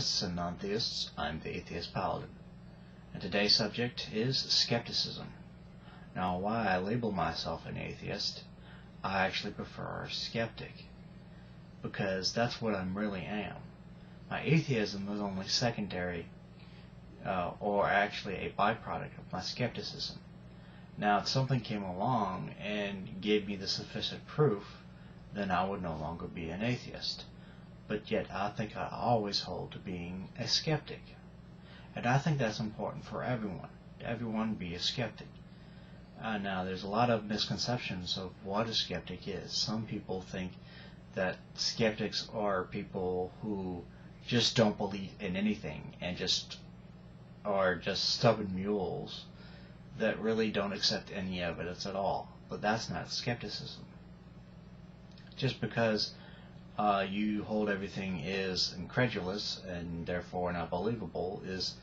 theists and non-theists. I'm the Atheist Paladin, and today's subject is skepticism. Now, why I label myself an atheist, I actually prefer skeptic, because that's what I really am. My atheism is only secondary, or actually a byproduct of my skepticism. Now, if something came along and gave me the sufficient proof, then I would no longer be an atheist. But yet, I think I always hold to being a skeptic. And I think that's important for everyone. Everyone be a skeptic. Now, there's a lot of misconceptions of what a skeptic is. Some people think that skeptics are people who just don't believe in anything and are just stubborn mules that really don't accept any evidence at all. But that's not skepticism. Just because you hold everything is incredulous and therefore not believable is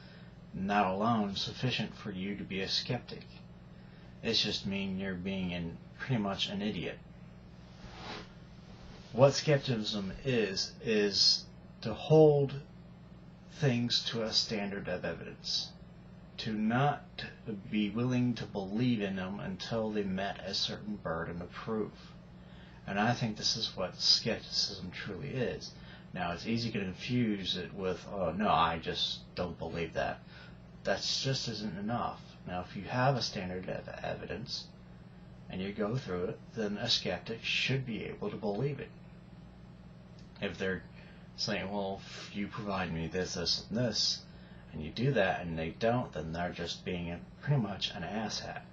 not alone sufficient for you to be a skeptic. It's just mean you're being pretty much an idiot. What skepticism is to hold things to a standard of evidence, to not be willing to believe in them until they met a certain burden of proof. And I think this is what skepticism truly is. Now, it's easy to confuse it with, oh no, I just don't believe that. That just isn't enough. Now, if you have a standard of evidence and you go through it, then a skeptic should be able to believe it. If they're saying, well, if you provide me this, this, and this, and you do that and they don't, then they're just being pretty much an asshat.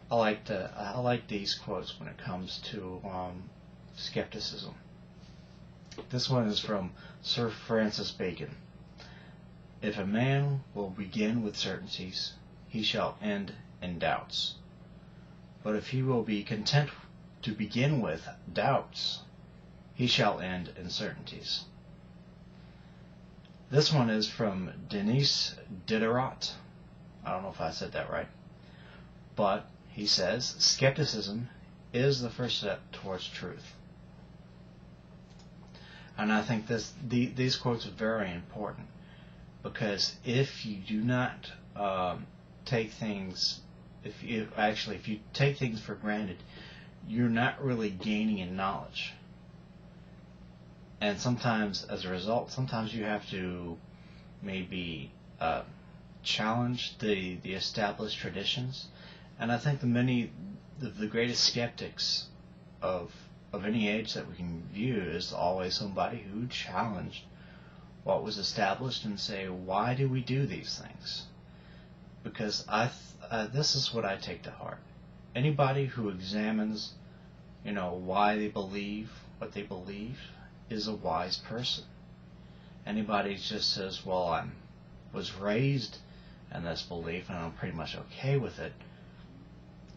I like these quotes when it comes to skepticism. This one is from Sir Francis Bacon. If a man will begin with certainties, he shall end in doubts. But if he will be content to begin with doubts, he shall end in certainties. This one is from Denis Diderot. I don't know if I said that right. But he says, skepticism is the first step towards truth. And I think these quotes are very important, because if you do not take things, if you take things for granted, you're not really gaining in knowledge. And sometimes, as a result, sometimes you have to maybe challenge the established traditions. And I think the greatest skeptics of any age that we can view is always somebody who challenged what was established and say, why do we do these things? Because this is what I take to heart. Anybody who examines, why they believe what they believe is a wise person. Anybody who just says, well, I was raised in this belief and I'm pretty much okay with it,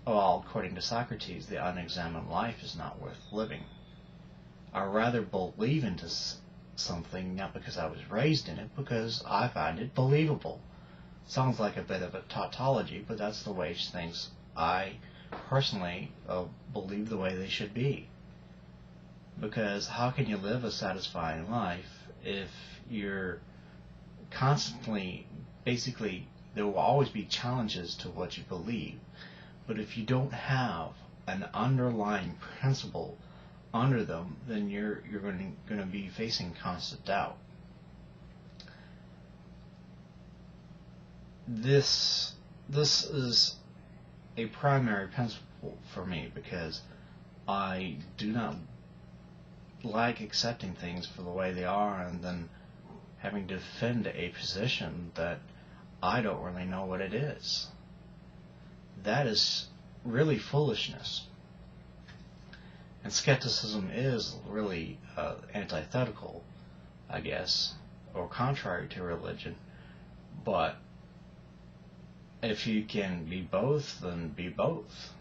well, according to Socrates, the unexamined life is not worth living. I rather believe into something not because I was raised in it, because I find it believable. Sounds like a bit of a tautology, but that's the way things I personally believe the way they should be. Because how can you live a satisfying life if you're constantly, basically, there will always be challenges to what you believe. But if you don't have an underlying principle under them, then you're going to be facing constant doubt. This is a primary principle for me, because I do not like accepting things for the way they are and then having to defend a position that I don't really know what it is. That is really foolishness. And skepticism is really antithetical, I guess, or contrary to religion. But if you can be both, then be both.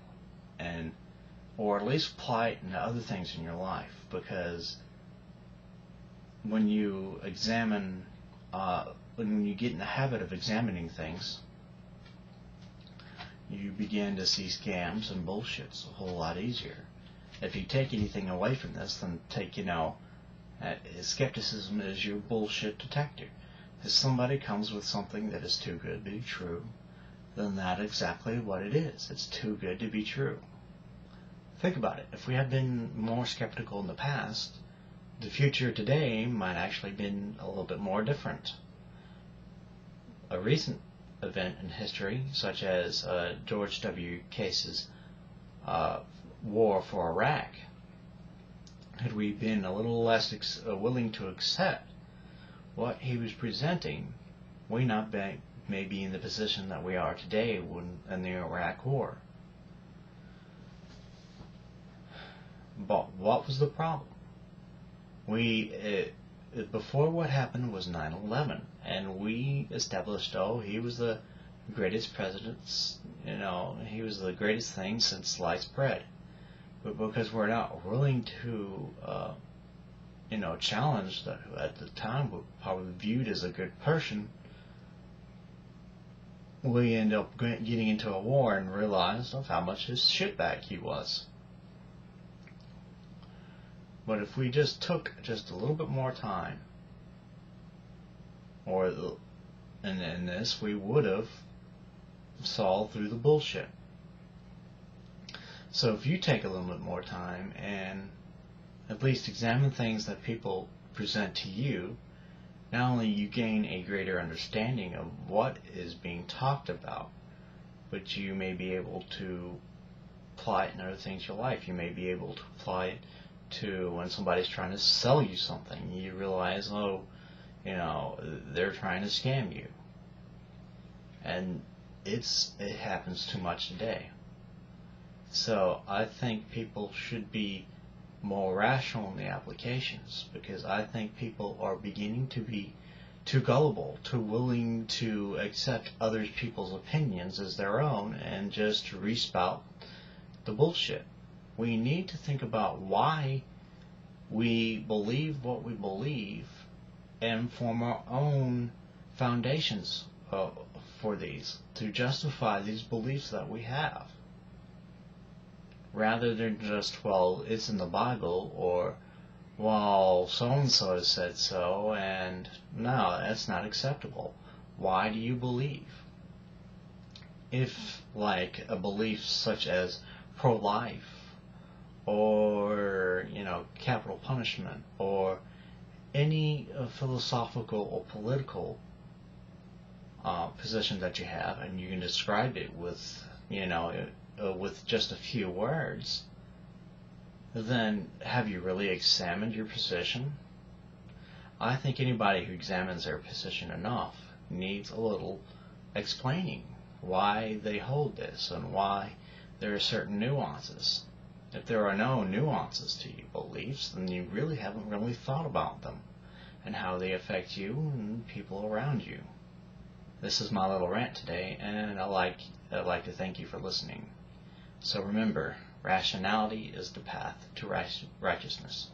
Or at least apply it into other things in your life. Because when you examine, when you get in the habit of examining things, you begin to see scams and bullshits a whole lot easier. If you take anything away from this, then take, Skepticism is your bullshit detector. If somebody comes with something that is too good to be true, then that's exactly what it is. It's too good to be true. Think about it. If we had been more skeptical in the past, the future today might actually been a little bit more different. A recent event in history, such as George W. Case's war for Iraq, had we been a little less willing to accept what he was presenting, we not may be in the position that we are today in the Iraq War. But what was the problem? Before what happened was 9/11, and we established, he was the greatest president, he was the greatest thing since sliced bread. But because we're not willing to, challenge that at the time were probably viewed as a good person, we end up getting into a war and realized of how much his shitbag he was. But if we just took just a little bit more time, in this, we would have saw through the bullshit. So if you take a little bit more time and at least examine things that people present to you, not only you gain a greater understanding of what is being talked about, but you may be able to apply it in other things in your life. You may be able to apply it to when somebody's trying to sell you something. You realize, they're trying to scam you. And it happens too much today. So I think people should be more rational in the applications, because I think people are beginning to be too gullible, too willing to accept other people's opinions as their own and just respout the bullshit. We need to think about why we believe what we believe and form our own foundations for these, to justify these beliefs that we have. Rather than just, it's in the Bible, or, so-and-so has said so, and no, that's not acceptable. Why do you believe? If, like, a belief such as pro-life, or, capital punishment, or any philosophical or political position that you have, and you can describe it with, with just a few words, then have you really examined your position? I think anybody who examines their position enough needs a little explaining why they hold this and why there are certain nuances. If there are no nuances to your beliefs, then you really haven't really thought about them and how they affect you and people around you. This is my little rant today, and I'd like to thank you for listening. So remember, rationality is the path to righteousness.